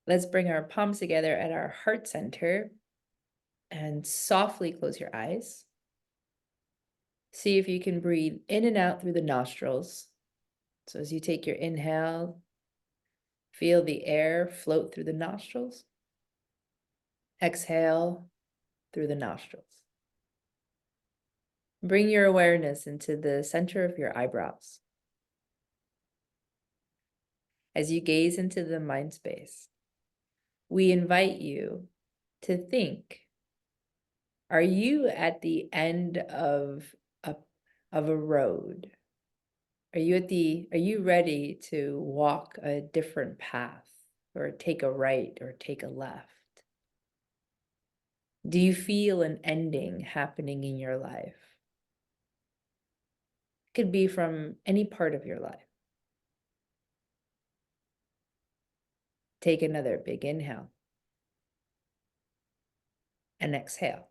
Let's bring our palms together at our heart center and softly close your eyes. See if you can breathe in and out through the nostrils. So as you take your inhale, feel the air float through the nostrils. Exhale through the nostrils. Bring your awareness into the center of your eyebrows. As you gaze into the mind space, we invite you to think, are you at the end of a road? Are you ready to walk a different path or take a right or take a left? Do you feel an ending happening in your life? It could be from any part of your life. Take another big inhale and exhale.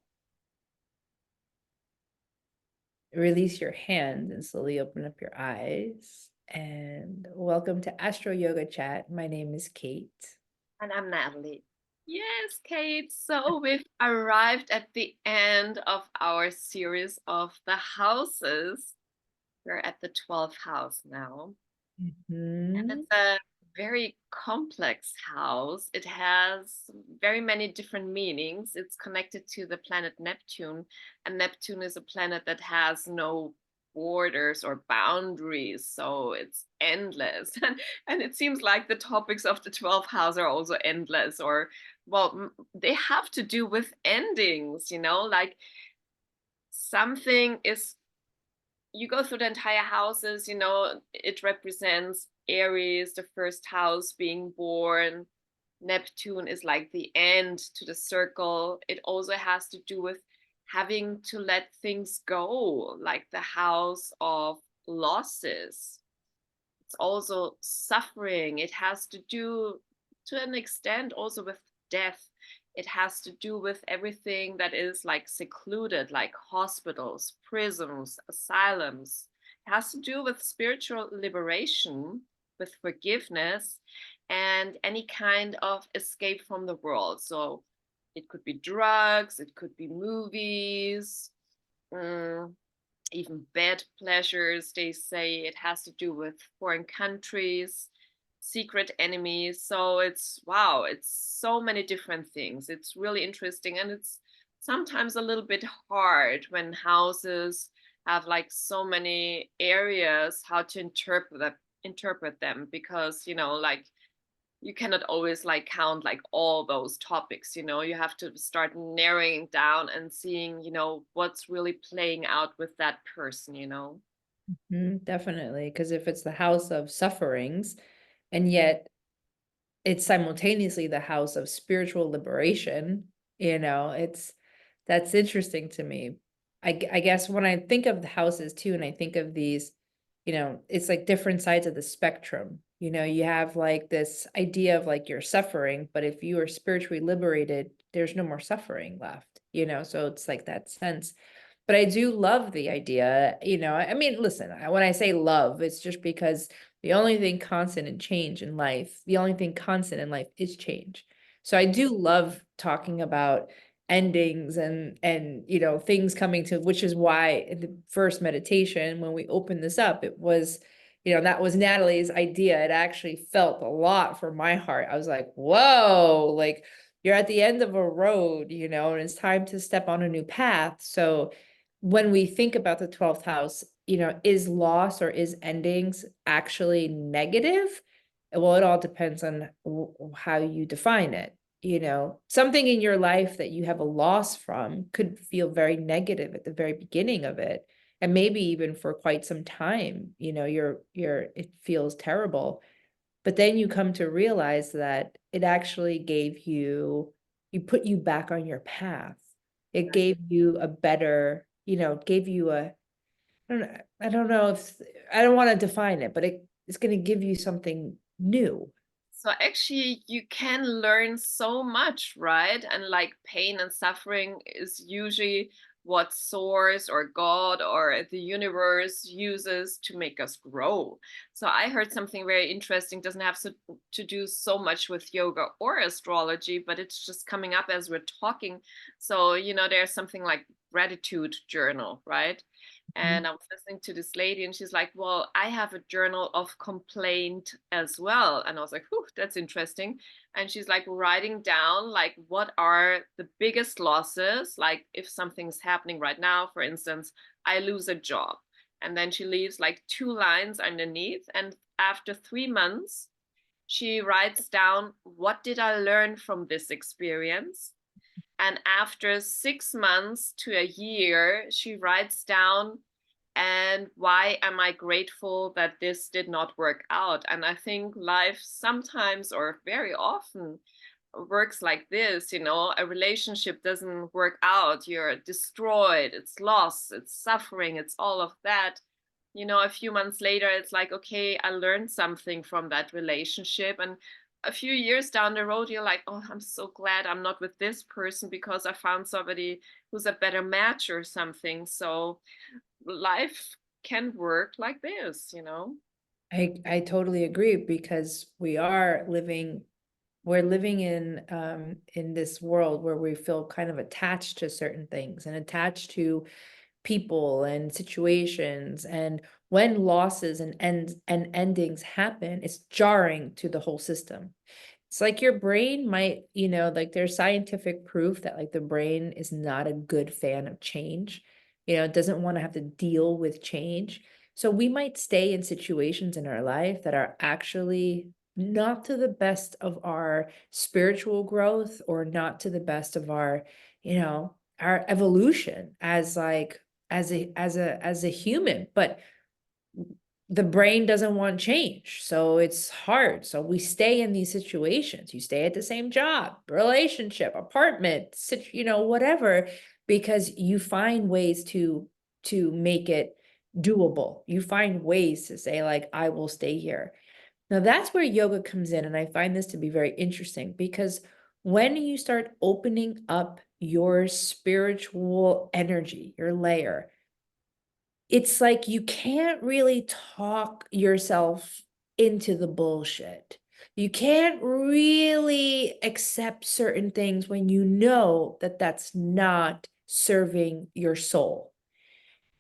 Release your hands and slowly open up your eyes. And welcome to Astro Yoga Chat. My name is Kate. And I'm Natalie. Yes, Kate. So we've arrived at the end of our series of the houses. We're at the 12th house now. And Mhm. it's a very complex house. It has very many different meanings. It's connected to the planet Neptune, and Neptune is a planet that has no borders or boundaries, so it's endless. And it seems like the topics of the 12th house are also endless, or well, they have to do with endings, like something is, you go through the entire houses, it represents Aries, the first house, being born. Neptune is like the end to the circle. It also has to do with having to let things go, like the house of losses. It's also suffering. It has to do, to an extent, also with death. It has to do with everything that is like secluded, like hospitals, prisons, asylums. It has to do with spiritual liberation, with forgiveness, and any kind of escape from the world. So it could be drugs, it could be movies, mm, even bad pleasures. They say it has to do with foreign countries, secret enemies. So it's wow, it's so many different things. It's really interesting, and it's sometimes a little bit hard when houses have like so many areas how to interpret them, because like you cannot always like count like all those topics. You have to start narrowing down and seeing what's really playing out with that person. Definitely, because if it's the house of sufferings, and yet it's simultaneously the house of spiritual liberation, it's that's interesting to me. I guess when I think of the houses too, and I think of these, it's like different sides of the spectrum. You have like this idea of like you're suffering, but if you are spiritually liberated, there's no more suffering left, so it's like that sense. But I do love the idea, I mean, listen, when I say love, it's just because the only thing constant in change in life, the only thing constant in life is change. So I do love talking about endings and things coming to, which is why in the first meditation when we opened this up, it was, that was Natalie's idea. It actually felt a lot for my heart. I was like, whoa, like you're at the end of a road, and it's time to step on a new path. So when we think about the 12th house, is loss or is endings actually negative? Well, it all depends on how you define it. Something in your life that you have a loss from could feel very negative at the very beginning of it. And maybe even for quite some time, it feels terrible. But then you come to realize that it actually you put you back on your path. It gave you a better, gave you I don't know if, I don't want to define it, but it's going to give you something new. So actually you can learn so much, right? And like pain and suffering is usually what source or God or the universe uses to make us grow. So I heard something very interesting, doesn't have to do so much with yoga or astrology, but it's just coming up as we're talking. So, there's something like gratitude journal, right? And I was listening to this lady and she's like, well, I have a journal of complaint as well. And I was like, whew, that's interesting. And she's like writing down like what are the biggest losses, like if something's happening right now, for instance, I lose a job. And then she leaves like 2 lines underneath. And after 3 months, she writes down, what did I learn from this experience? And after 6 months to a year, she writes down, and why am I grateful that this did not work out? And I think life sometimes, or very often, works like this. A relationship doesn't work out, you're destroyed, it's loss, it's suffering, it's all of that. A few months later, it's like, okay, I learned something from that relationship. And a few years down the road, you're like, oh, I'm so glad I'm not with this person because I found somebody who's a better match or something. So life can work like this. I totally agree, because we're living in this world where we feel kind of attached to certain things and attached to people and situations, and when losses and endings happen, it's jarring to the whole system. It's like your brain might, like there's scientific proof that like the brain is not a good fan of change. It doesn't want to have to deal with change. So we might stay in situations in our life that are actually not to the best of our spiritual growth, or not to the best of our evolution as like as a human. But the brain doesn't want change, so it's hard. So we stay in these situations. You stay at the same job, relationship, apartment, whatever, because you find ways to make it doable. You find ways to say like, I will stay here. Now that's where yoga comes in, and I find this to be very interesting, because when you start opening up your spiritual energy, your layer, it's like you can't really talk yourself into the bullshit. You can't really accept certain things when you know that that's not serving your soul.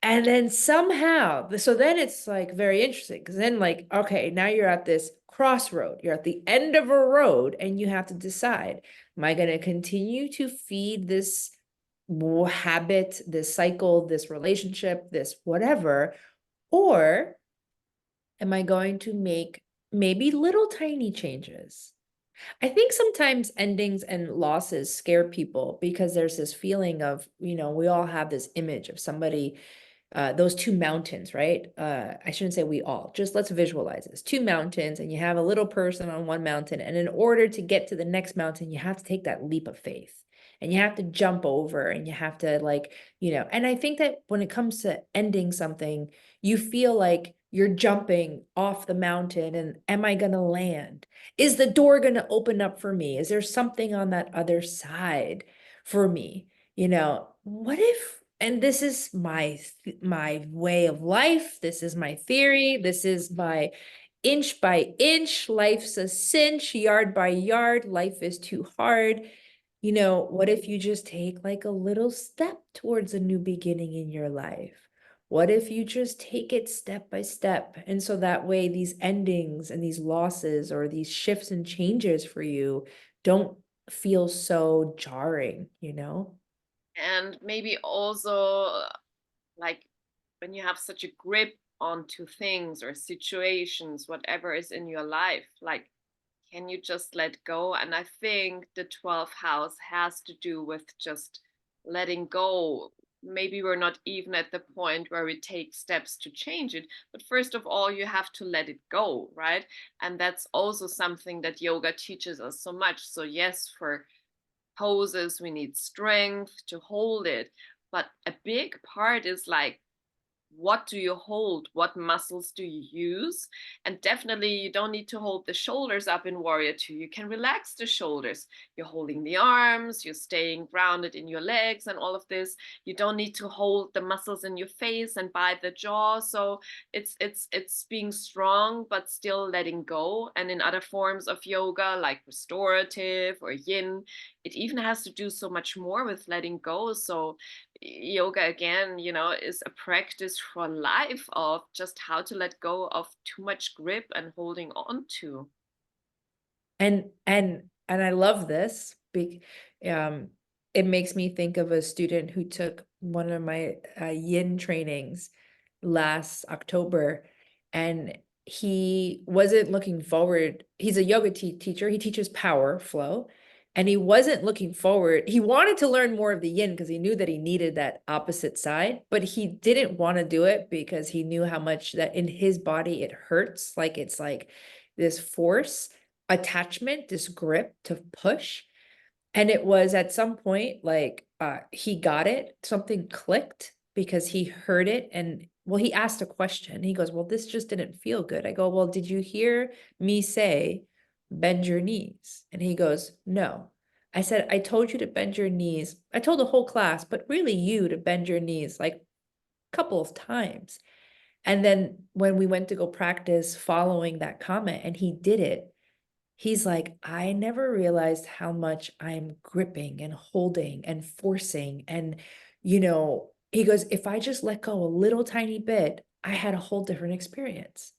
And then somehow, so then it's like very interesting, because then, like, okay, now you're at this crossroad, you're at the end of a road, and you have to decide, am I going to continue to feed this habit, this cycle, this relationship, this whatever, or am I going to make maybe little tiny changes? I think sometimes endings and losses scare people, because there's this feeling of, we all have this image of somebody, those two mountains, right? I shouldn't say we all, just let's visualize this. Two mountains, and you have a little person on one mountain, and in order to get to the next mountain, you have to take that leap of faith. And you have to jump over, and you have to like, and I think that when it comes to ending something, you feel like you're jumping off the mountain, and am I going to land? Is the door going to open up for me? Is there something on that other side for me? What if, and this is my way of life, this is my theory, this is my inch by inch, life's a cinch, yard by yard, life is too hard. What if you just take like a little step towards a new beginning in your life? What if you just take it step by step? And so that way, these endings and these losses or these shifts and changes for you don't feel so jarring? And maybe also, like, when you have such a grip onto things or situations, whatever is in your life, like, can you just let go? And I think the 12th house has to do with just letting go. Maybe we're not even at the point where we take steps to change it, but first of all, you have to let it go, right? And that's also something that yoga teaches us so much. So, yes, for poses, we need strength to hold it, but a big part is like what do you hold? What muscles do you use? And definitely, you don't need to hold the shoulders up in Warrior Two. You can relax the shoulders. You're holding the arms, you're staying grounded in your legs, and all of this. You don't need to hold the muscles in your face and by the jaw. So it's being strong but still letting go. And in other forms of yoga, like restorative or yin, it even has to do so much more with letting go. So yoga again, is a practice for life of just how to let go of too much grip and holding on to. And I love this. Um, it makes me think of a student who took one of my yin trainings last October, and he wasn't looking forward. He's a yoga teacher. He teaches power flow, and he wasn't looking forward. He wanted to learn more of the yin because he knew that he needed that opposite side, but he didn't want to do it because he knew how much that in his body it hurts. Like it's like this force attachment, this grip to push. And it was at some point like he got it, something clicked because he heard it. And well, he asked a question. He goes, well, this just didn't feel good. I go, well, did you hear me say bend your knees? And he goes, no. I said, I told you to bend your knees. I told the whole class, but really you to bend your knees like a couple of times. And then when we went to go practice following that comment and he did it, he's like, I never realized how much I'm gripping and holding and forcing. And, he goes, if I just let go a little tiny bit, I had a whole different experience.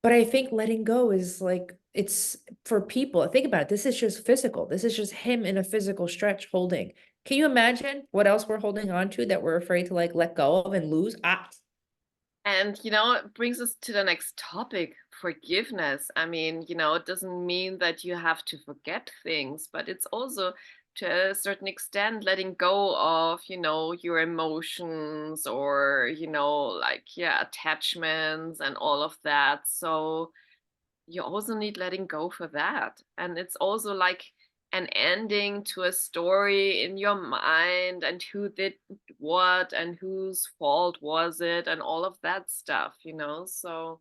But I think letting go is like, it's for people. Think about it. This is just physical. This is just him in a physical stretch holding. Can you imagine what else we're holding on to that we're afraid to like let go of and lose? Ah, And, it brings us to the next topic, forgiveness. I mean, it doesn't mean that you have to forget things, but it's also to a certain extent letting go of, your emotions or, like, yeah, attachments and all of that. So, you also need letting go for that. And it's also like an ending to a story in your mind and who did what and whose fault was it and all of that stuff. So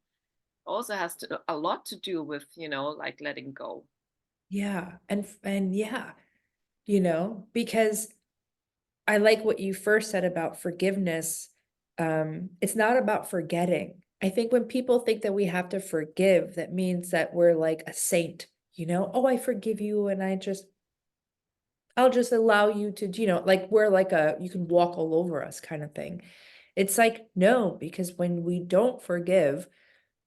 also has to a lot to do with, like letting go. yeah. And yeah, because I like what you first said about forgiveness. It's not about forgetting. I think when people think that we have to forgive, that means that we're like a saint, oh, I forgive you and I'll just allow you to, like we're like you can walk all over us kind of thing. It's like, no, because when we don't forgive,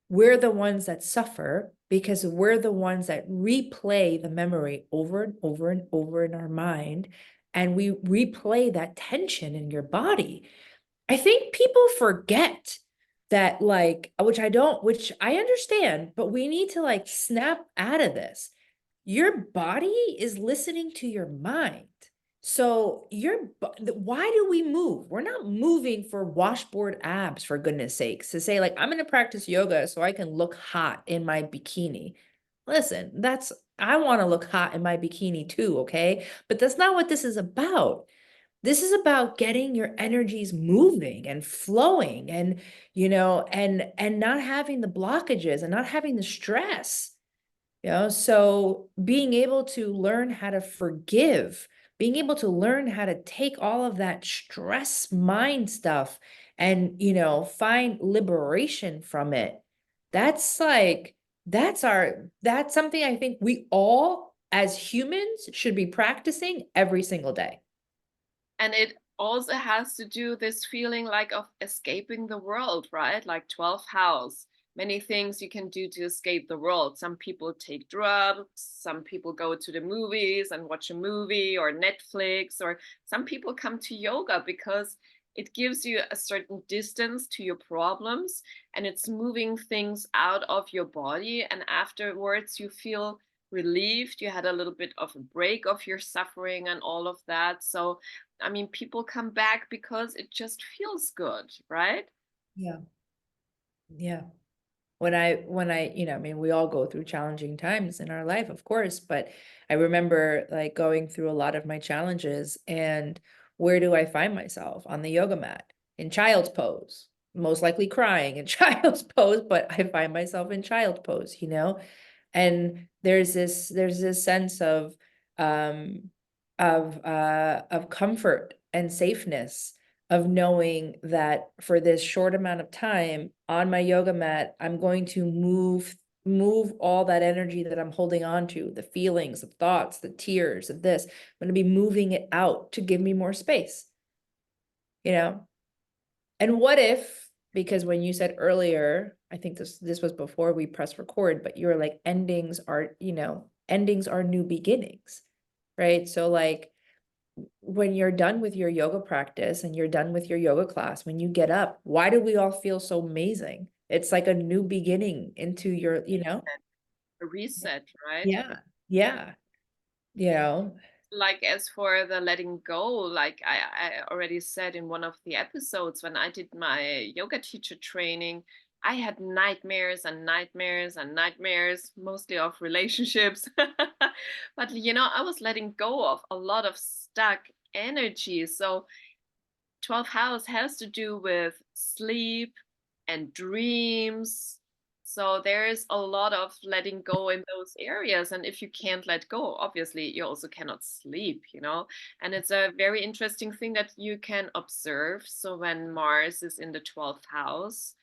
we're the ones that suffer because we're the ones that replay the memory over and over and over in our mind. And we replay that tension in your body. I think people forget that, like, which I understand, but we need to like snap out of this. Your body is listening to your mind. So why do we move? We're not moving for washboard abs, for goodness sakes, to say like, I'm going to practice yoga so I can look hot in my bikini. Listen, I want to look hot in my bikini too, okay? But that's not what this is about. This is about getting your energies moving and flowing and, and not having the blockages and not having the stress. So being able to learn how to forgive, being able to learn how to take all of that stress mind stuff and, find liberation from it. That's like, that's something I think we all as humans should be practicing every single day. And it also has to do this feeling like of escaping the world, right? Like 12th house. Many things you can do to escape the world. Some people take drugs, some people go to the movies and watch a movie or Netflix, or some people come to yoga because it gives you a certain distance to your problems and it's moving things out of your body. And afterwards, you feel relieved. You had a little bit of a break of your suffering and all of that. So I mean, people come back because it just feels good, right? Yeah. Yeah. When I, I mean, we all go through challenging times in our life, of course, but I remember like going through a lot of my challenges and where do I find myself on the yoga mat? in child's pose, most likely crying in child's pose, but I find myself in child pose, you know? And there's this sense um of comfort and safeness of knowing that for this short amount of time on my yoga mat, I'm going to move all that energy that I'm holding on to, the feelings, the thoughts, the tears of this. I'm going to be moving it out to give me more space, you know? And what if, because when you said earlier, I think this was before we press record, but you were like, endings are, endings are new beginnings, right? So like when you're done with your yoga practice and you're done with your yoga class, when you get up, why do we all feel so amazing? It's like a new beginning into your, A reset, right? yeah, yeah, you know, Like as for the letting go, like I already said in one of the episodes, when I did my yoga teacher training, I had nightmares and nightmares and nightmares, mostly of relationships. But I was letting go of a lot of stuck energy. So 12th house has to do with sleep and dreams. So there is a lot of letting go in those areas. And if you can't let go, obviously you also cannot sleep. And it's a very interesting thing that you can observe. So when Mars is in the 12th house,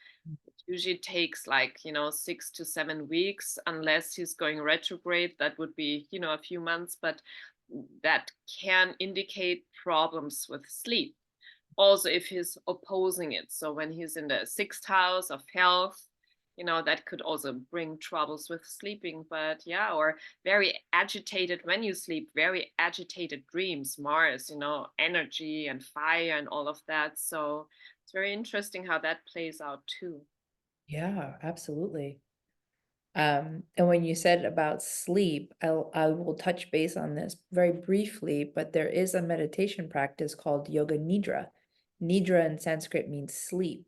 it usually takes like, 6 to 7 weeks, unless he's going retrograde. That would be, a few months, but that can indicate problems with sleep also if he's opposing it. So when he's in the 6th house of health, that could also bring troubles with sleeping. But yeah, or very agitated when you sleep, very agitated dreams, Mars, energy and fire and all of that. So it's very interesting how that plays out too. yeah, absolutely. And when you said about sleep, I will touch base on this very briefly, but there is a meditation practice called Yoga Nidra. Nidra in Sanskrit means sleep,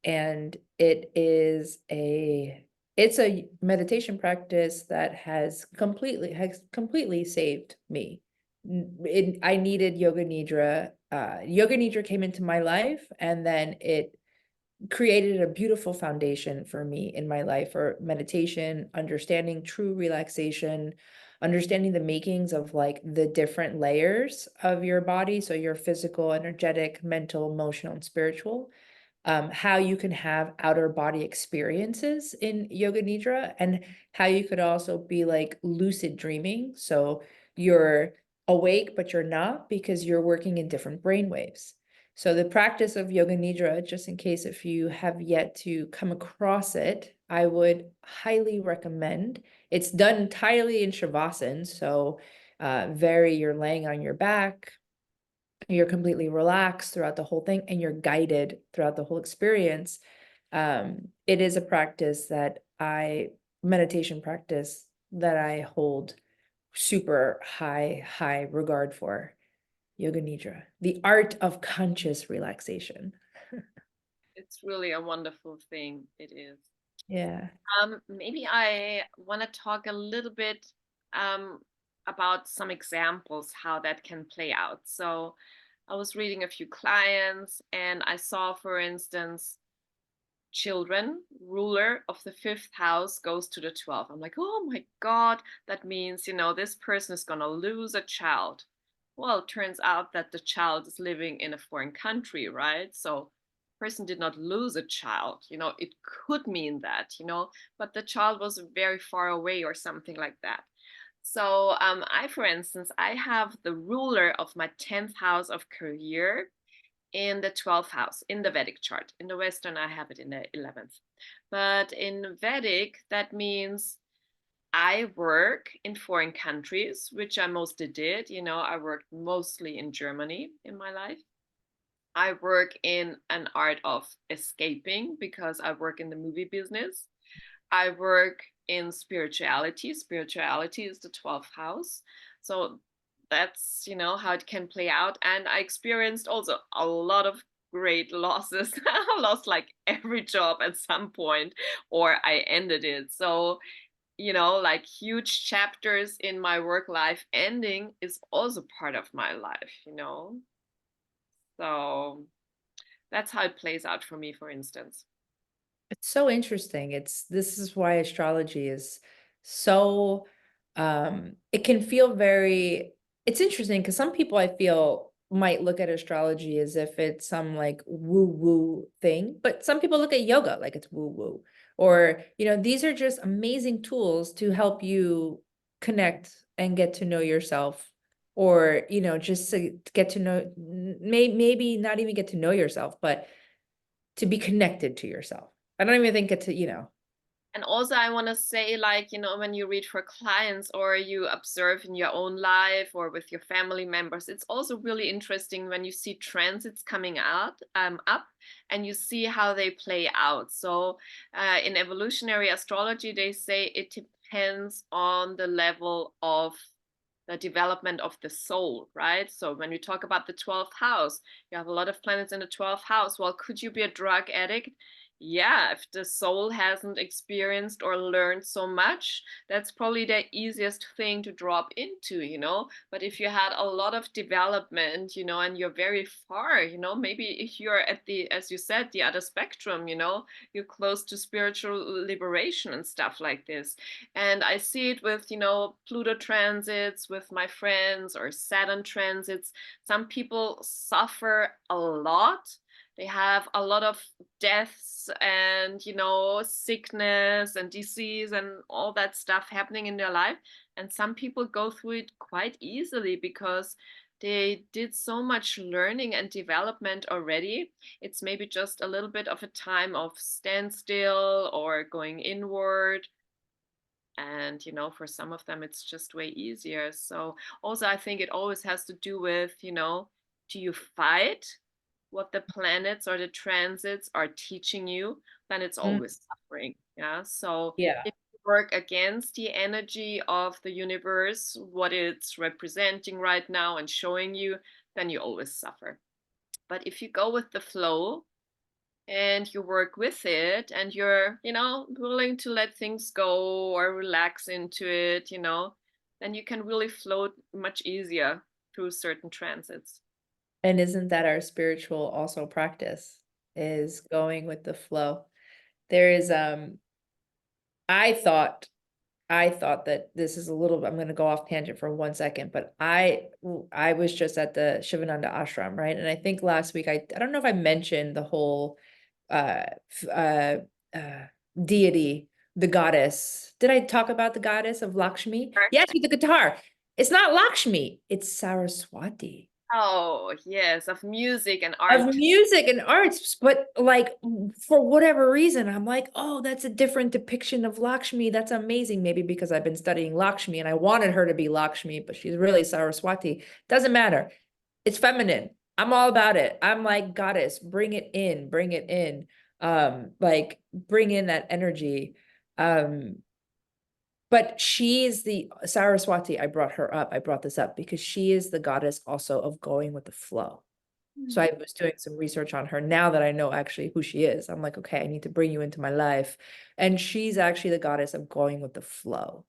and it's a meditation practice that has completely saved me. I needed Yoga Nidra. Yoga Nidra came into my life, and then it created a beautiful foundation for me in my life for meditation, understanding true relaxation, understanding the makings of like the different layers of your body. So your physical, energetic, mental, emotional, and spiritual, how you can have outer body experiences in Yoga Nidra, and how you could also be like lucid dreaming. So you're awake, but you're not because you're working in different brain waves. So the practice of Yoga Nidra, just in case if you have yet to come across it, I would highly recommend. It's done entirely in Shavasana. So you're laying on your back, you're completely relaxed throughout the whole thing, and you're guided throughout the whole experience. It is a meditation practice that I hold super high regard for. Yoga Nidra, the art of conscious relaxation. It's really a wonderful thing. It is. Yeah. Maybe I want to talk a little bit um, about some examples how that can play out. So I was reading a few clients and I saw, for instance, children, ruler of the 5th house goes to the 12th. I'm like, oh my God, that means, this person is going to lose a child. Well, it turns out that the child is living in a foreign country, right? So person did not lose a child, it could mean that, but the child was very far away or something like that. So for instance, I have the ruler of my 10th house of career in the 12th house in the Vedic chart. In the Western, I have it in the 11th. But in Vedic, that means I work in foreign countries, which I mostly did. I worked mostly in Germany in my life. I work in an art of escaping because I work in the movie business. I work in spirituality. Spirituality is the 12th house. So that's, how it can play out. And I experienced also a lot of great losses. I lost like every job at some point, or I ended it. So, like huge chapters in my work life ending is also part of my life. So That's how it plays out for me, for instance. It's so interesting. This is why astrology is so it can feel very it's interesting because some people I feel might look at astrology as if it's some like woo-woo thing, but some people look at yoga like it's woo-woo. Or, these are just amazing tools to help you connect and get to know yourself. Or, just to get to know, maybe not even get to know yourself, but to be connected to yourself. I don't even think it's. And also, I want to say, like, when you read for clients or you observe in your own life or with your family members, it's also really interesting when you see transits coming out up and you see how they play out. So, in evolutionary astrology, they say it depends on the level of the development of the soul, right? So when we talk about the 12th house, you have a lot of planets in the 12th house. Well, could you be a drug addict? Yeah, if the soul hasn't experienced or learned so much, that's probably the easiest thing to drop into. But if you had a lot of development, and you're very far, maybe if you're at the, as you said, the other spectrum, you're close to spiritual liberation and stuff like this. And I see it with, Pluto transits with my friends or Saturn transits. Some people suffer a lot. They have a lot of deaths and, sickness and disease and all that stuff happening in their life. And some people go through it quite easily because they did so much learning and development already. It's maybe just a little bit of a time of standstill or going inward, and for some of them it's just way easier. So also I think it always has to do with, do you fight what the planets or the transits are teaching you? Then it's Mm, always suffering. Yeah, so yeah. if you work against the energy of the universe, what it's representing right now and showing you, then you always suffer. But if you go with the flow and you work with it and you're, willing to let things go or relax into it, then you can really float much easier through certain transits. And isn't that our spiritual also practice is going with the flow? There is I thought I thought that this is a little I'm going to go off tangent for 1 second, but I was just at the Shivananda ashram, right? And I think last week I don't know if I mentioned the whole uh uh deity, the goddess. Did I talk about the goddess of Lakshmi? Sure. Yes, with the guitar. It's not Lakshmi, it's Saraswati. Oh, yes, of music and Of art. music and arts, but like for whatever reason, I'm like, oh, that's a different depiction of Lakshmi. That's amazing. Maybe because I've been studying Lakshmi and I wanted her to be Lakshmi, but she's really Saraswati. Doesn't matter. It's feminine. I'm all about it. I'm like, goddess, bring it in, bring it in. Like bring in that energy. Um, but she is the Saraswati. I brought this up because she is the goddess also of going with the flow. So Hmm. I was doing some research on her now that I know actually who she is. I'm like, okay, I need to bring you into my life. And she's actually the goddess of going with the flow.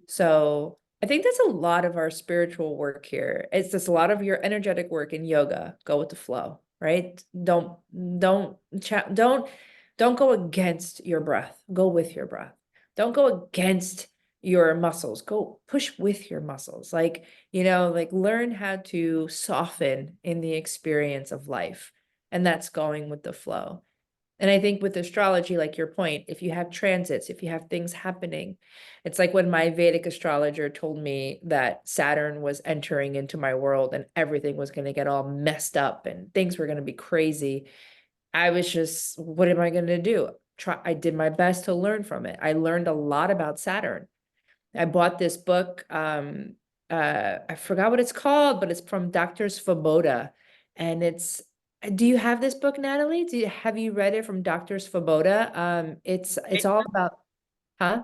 So I think that's a lot of our spiritual work here. It's just a lot of your energetic work in yoga. Go with the flow, right? Don't don't don't go against your breath. Go with your breath. Don't go against your muscles. Go push with your muscles. Like learn how to soften in the experience of life. And that's going with the flow. And I think with astrology, like your point, if you have transits, if you have things happening, it's like when my Vedic astrologer told me that Saturn was entering into my world and everything was going to get all messed up and things were going to be crazy. I was just, what am I going to do? I did my best to learn from it. I learned a lot about Saturn. I bought this book. I forgot what it's called, but it's from Dr. Svoboda. And do you have this book, Natalie? Have you read it from Dr. Svoboda? It's all Greatness, about, huh?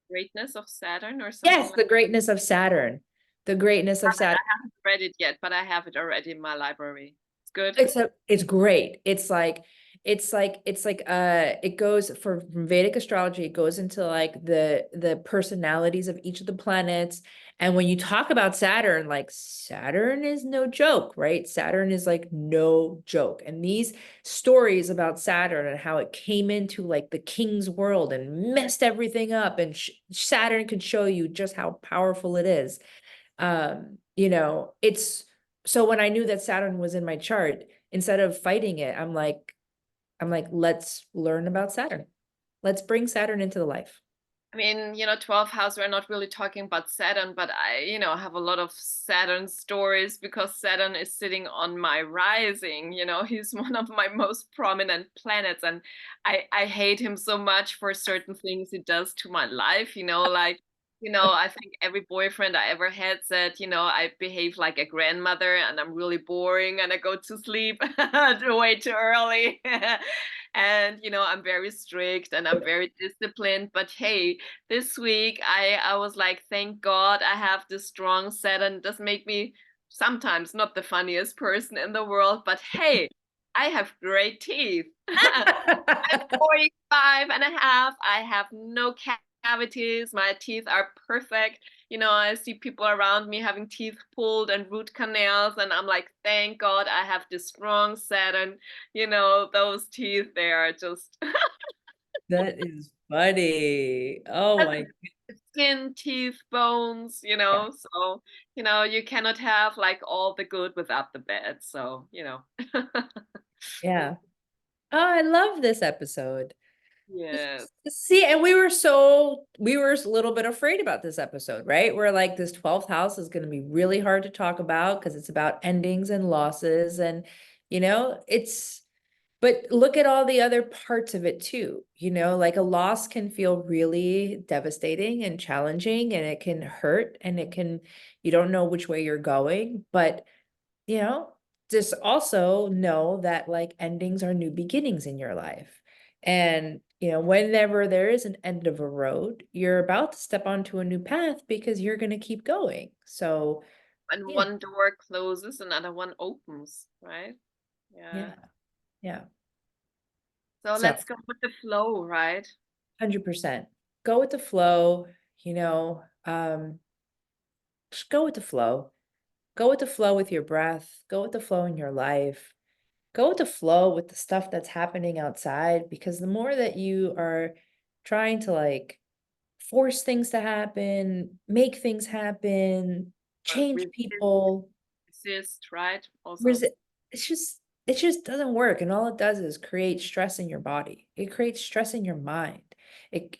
greatness of Saturn or something Yes, like the greatness of Saturn. The greatness of that. Saturn. I haven't read it yet, but I have it already in my library. It's good. It's great. It's like it goes from Vedic astrology, it goes into like the personalities of each of the planets. And when you talk about Saturn, like Saturn is no joke, right? Saturn is like no joke. And these stories about Saturn and how it came into like the king's world and messed everything up, and Saturn could show you just how powerful it is. It's so when I knew that Saturn was in my chart, instead of fighting it, I'm like, let's learn about Saturn. Let's bring Saturn into the life. I mean, 12th house, we're not really talking about Saturn, but I, have a lot of Saturn stories because Saturn is sitting on my rising. He's one of my most prominent planets, and I hate him so much for certain things he does to my life, like, I think every boyfriend I ever had said, I behave like a grandmother and I'm really boring and I go to sleep way too early. And I'm very strict and I'm very disciplined, but hey, this week I was like, thank God I have this strong Saturn. Does make me sometimes not the funniest person in the world, but hey, I have great teeth. I'm 45 and a half. I have no cavities. My teeth are perfect. I see people around me having teeth pulled and root canals, and I'm like, thank God I have this strong Saturn. Those teeth, they are just That is funny. Oh my. skin, teeth, bones, Yeah. so, you cannot have like all the good without the bad. So, Yeah. Oh, I love this episode. yes. See, and we were a little bit afraid about this episode, right? We're like, this 12th house is going to be really hard to talk about because it's about endings and losses. And, but look at all the other parts of it too. Like a loss can feel really devastating and challenging, and it can hurt, and you don't know which way you're going. But you know, just also know that like endings are new beginnings in your life. And, whenever there is an end of a road, you're about to step onto a new path because you're going to keep going. So, And yeah, one door closes, another one opens, right? Yeah. yeah, yeah. So So, let's go with the flow, right? 100%. Go with the flow, just go with the flow. Go with the flow with your breath. Go with the flow in your life. Go with the flow with the stuff that's happening outside, because the more that you are trying to like force things to happen, make things happen, Or change people, resist, right? Also, resi- it just doesn't work. And all it does is create stress in your body. It creates stress in your mind.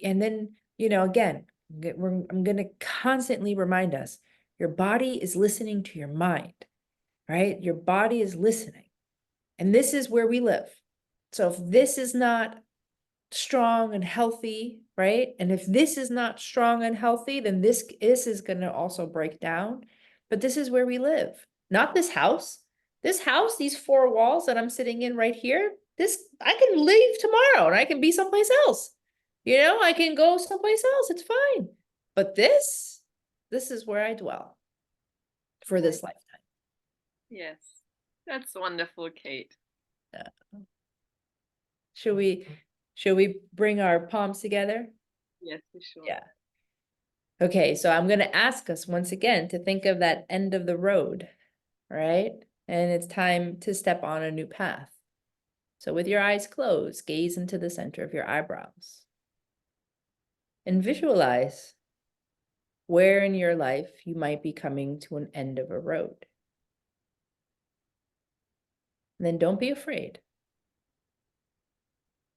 And then, again, I'm going to constantly remind us, your body is listening to your mind, right? Your body is listening. And this is where we live. So if this is not strong and healthy, right? And if this is not strong and healthy, then this is going to also break down. But this is where we live, not this house. This house, these four walls that I'm sitting in right here, I can leave tomorrow and I can be someplace else. I can go someplace else. It's fine. But this is where I dwell for right. this lifetime. Yes. That's wonderful, Kate. Yeah. Should we bring our palms together? Yes, for sure. Yeah. Okay, so I'm going to ask us once again to think of that end of the road, right? And it's time to step on a new path. So with your eyes closed, gaze into the center of your eyebrows and visualize where in your life you might be coming to an end of a road. And then don't be afraid.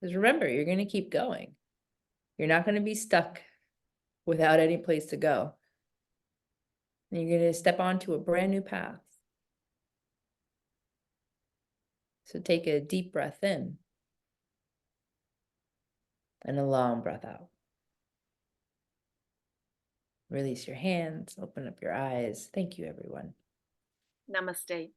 Because remember, you're going to keep going. You're not going to be stuck without any place to go. And you're going to step onto a brand new path. So take a deep breath in and a long breath out. Release your hands, open up your eyes. Thank you, everyone. Namaste.